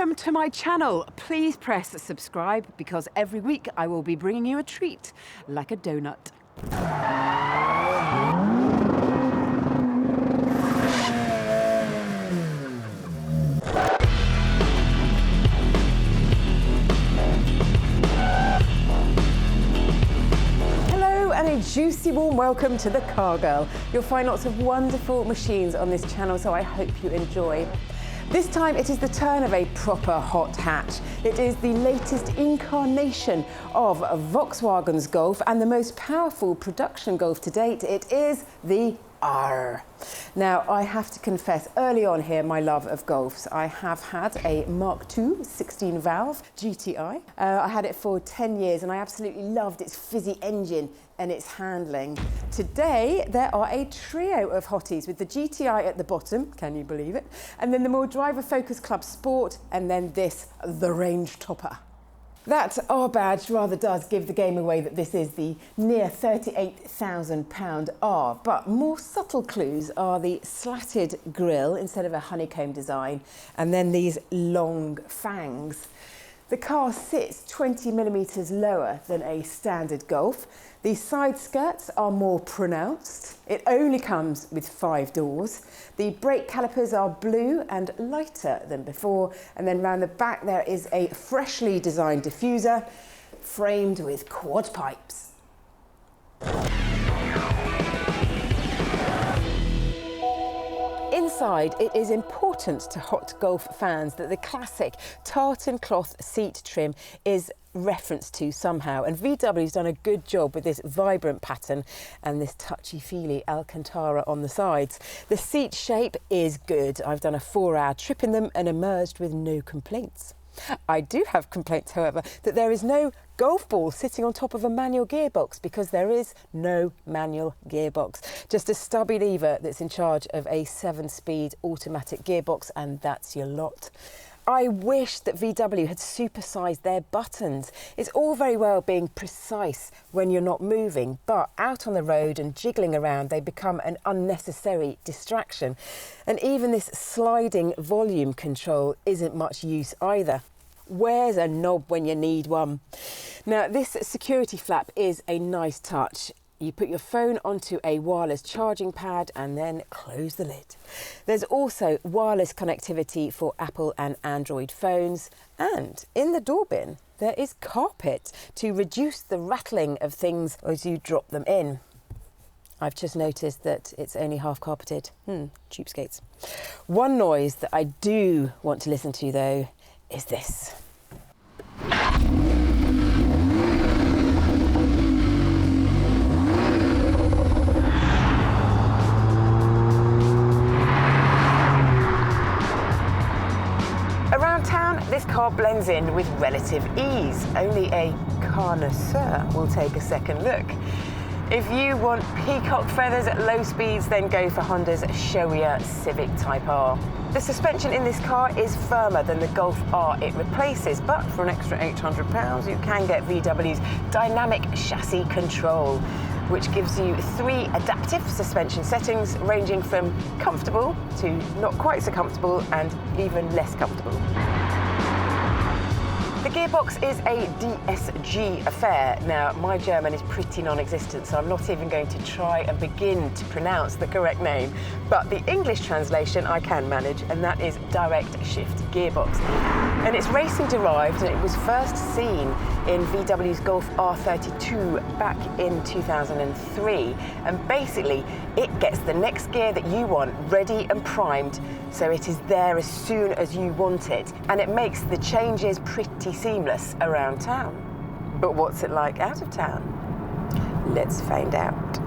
Welcome to my channel. Please press subscribe because every week I will be bringing you a treat, like a donut. Hello and a juicy warm welcome to the Car Girl. You'll find lots of wonderful machines on this channel, so I hope you enjoy. This time it is the turn of a proper hot hatch. It is the latest incarnation of Volkswagen's Golf and the most powerful production Golf to date. It is the R. Now, I have to confess early on here my love of Golfs. I have had a Mark II 16 valve GTi. I had it for 10 years and I absolutely loved its fizzy engine and its handling. Today, there are a trio of hotties with the GTi at the bottom, can you believe it? And then the more driver-focused Club Sport, and then this, the Range Topper. That R badge rather does give the game away that this is the near £38,000 R, but more subtle clues are the slatted grille instead of a honeycomb design, and then these long fangs. The car sits 20mm lower than a standard Golf. The side skirts are more pronounced. It only comes with 5 doors. The brake calipers are blue and lighter than before. And then round the back there is a freshly designed diffuser framed with quad pipes. Inside, it is important to hot Golf fans that the classic tartan cloth seat trim is referenced to somehow, and VW's done a good job with this vibrant pattern and this touchy-feely Alcantara on the sides. The seat shape is good. I've done a 4-hour trip in them and emerged with no complaints. I do have complaints, however, that there is no golf ball sitting on top of a manual gearbox, because there is no manual gearbox. Just a stubby lever that's in charge of a 7-speed automatic gearbox, and that's your lot. I wish that VW had supersized their buttons. It's all very well being precise when you're not moving, but out on the road and jiggling around, they become an unnecessary distraction. And even this sliding volume control isn't much use either. Where's a knob when you need one? Now, this security flap is a nice touch. You put your phone onto a wireless charging pad and then close the lid. There's also wireless connectivity for Apple and Android phones. And in the door bin, there is carpet to reduce the rattling of things as you drop them in. I've just noticed that it's only half carpeted. Cheapskates. One noise that I do want to listen to, though, is this. Around town, this car blends in with relative ease. Only a connoisseur will take a second look. If you want peacock feathers at low speeds, then go for Honda's showier Civic Type R. The suspension in this car is firmer than the Golf R it replaces, but for an extra £800, you can get VW's dynamic chassis control, which gives you 3 adaptive suspension settings ranging from comfortable to not quite so comfortable and even less comfortable. The gearbox is a DSG affair. Now, my German is pretty non-existent, so I'm not even going to try and begin to pronounce the correct name. But the English translation I can manage, and that is direct shift gearbox. And it's racing derived, and it was first seen in VW's Golf R32 back in 2003. And basically, it gets the next gear that you want ready and primed, so it is there as soon as you want it. And it makes the changes pretty seamless around town. But what's it like out of town? Let's find out.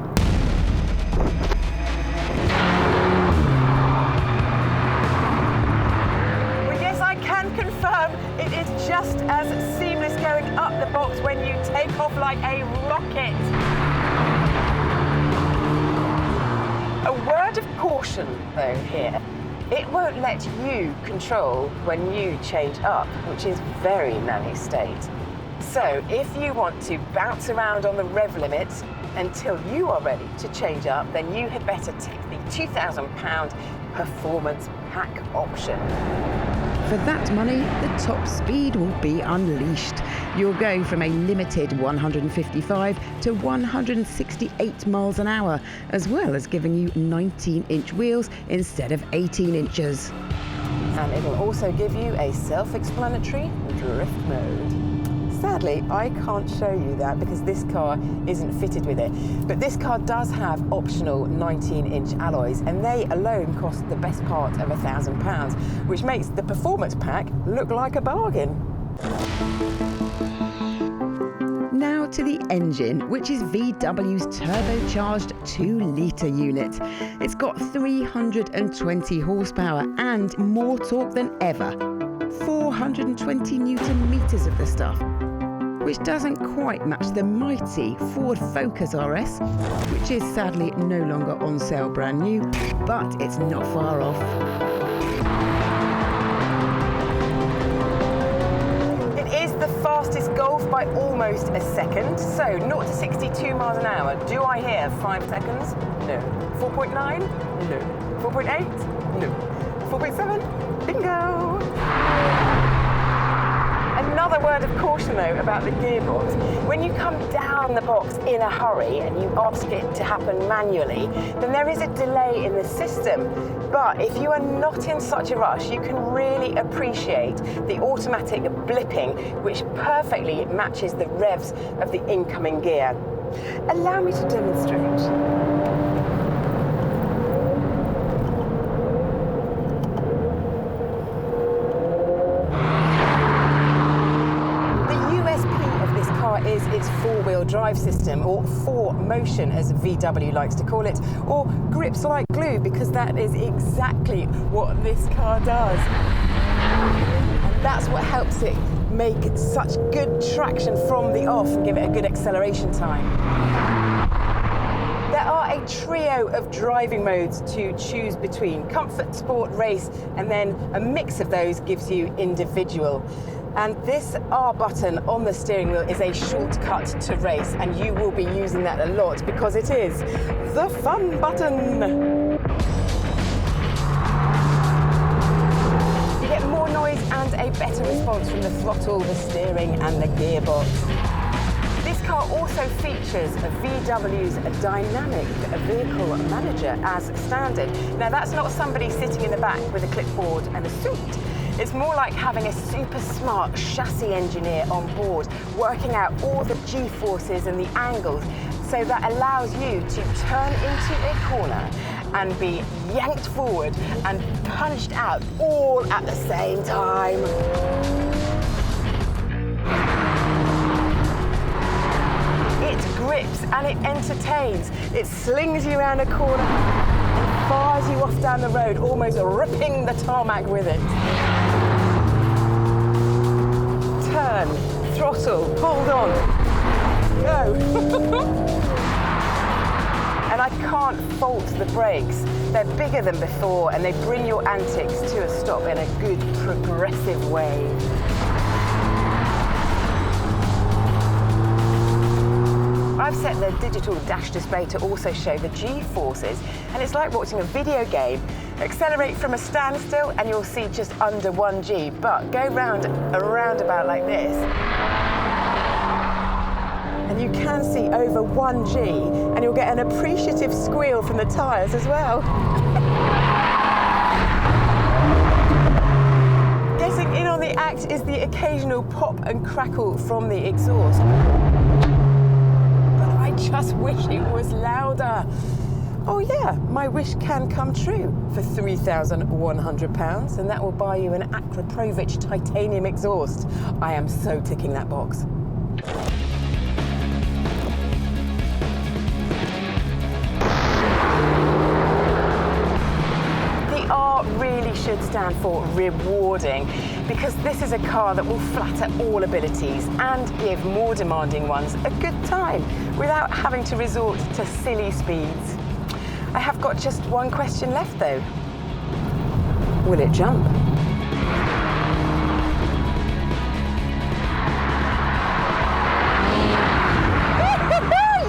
Well, yes, I can confirm it is just as seamless going up the box when you take off like a rocket. A word of caution, though, here. It won't let you control when you change up, which is very nanny state. So if you want to bounce around on the rev limit until you are ready to change up, then you had better take the £2,000 performance pack option. for that money, the top speed will be unleashed. You'll go from a limited 155 to 168 miles an hour, as well as giving you 19-inch wheels instead of 18 inches. And it'll also give you a self-explanatory drift mode. Sadly, I can't show you that because this car isn't fitted with it. But this car does have optional 19-inch alloys, and they alone cost the best part of £1,000, which makes the performance pack look like a bargain. Now to the engine, which is VW's turbocharged 2-litre unit. It's got 320 horsepower and more torque than ever. 420 newton meters of the stuff, which doesn't quite match the mighty Ford Focus RS, which is sadly no longer on sale brand new, but it's not far off. It is the fastest Golf by almost a second. So 0 to 62 miles an hour. Do I hear 5 seconds? No. 4.9? No. 4.8? No. 4.7? Bingo! Another word of caution though about the gearbox. When you come down the box in a hurry and you ask it to happen manually, then there is a delay in the system. But if you are not in such a rush, you can really appreciate the automatic blipping, which perfectly matches the revs of the incoming gear. Allow me to demonstrate. Is its four-wheel drive system, or 4Motion as VW likes to call it, or grips like glue, because that is exactly what this car does. And that's what helps it make such good traction from the off and give it a good acceleration time. There are a trio of driving modes to choose between: comfort, sport, race, and then a mix of those gives you individual. And this R button on the steering wheel is a shortcut to race, and you will be using that a lot because it is the fun button. You get more noise and a better response from the throttle, the steering and the gearbox. This car also features VW's dynamic vehicle manager as standard. Now that's not somebody sitting in the back with a clipboard and a suit. It's more like having a super smart chassis engineer on board, working out all the G-forces and the angles, so that allows you to turn into a corner and be yanked forward and punched out all at the same time. It grips and it entertains. It slings you around a corner and fires you off down the road, almost ripping the tarmac with it. Turn, throttle, hold on, go. And I can't fault the brakes. They're bigger than before and they bring your antics to a stop in a good progressive way. I've set the digital dash display to also show the G-forces, and it's like watching a video game. Accelerate from a standstill and you'll see just under 1 G, but go round a roundabout like this and you can see over 1 G, and you'll get an appreciative squeal from the tyres as well. Getting in on the act is the occasional pop and crackle from the exhaust. I just wish it was louder. Oh yeah, my wish can come true for £3,100, and that will buy you an Akrapovic titanium exhaust. I am so ticking that box. The R really should stand for rewarding, because this is a car that will flatter all abilities and give more demanding ones a good time without having to resort to silly speeds. I have got just one question left though. Will it jump?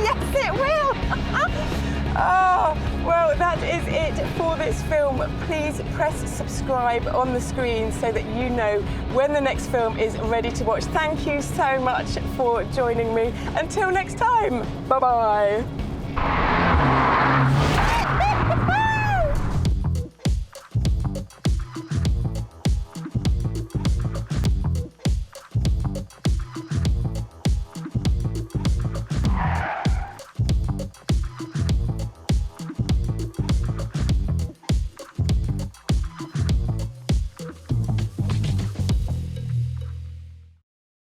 Yes, it will! Oh, well, that is it for this film. Please press subscribe on the screen so that you know when the next film is ready to watch. Thank you so much for joining me. Until next time, bye-bye.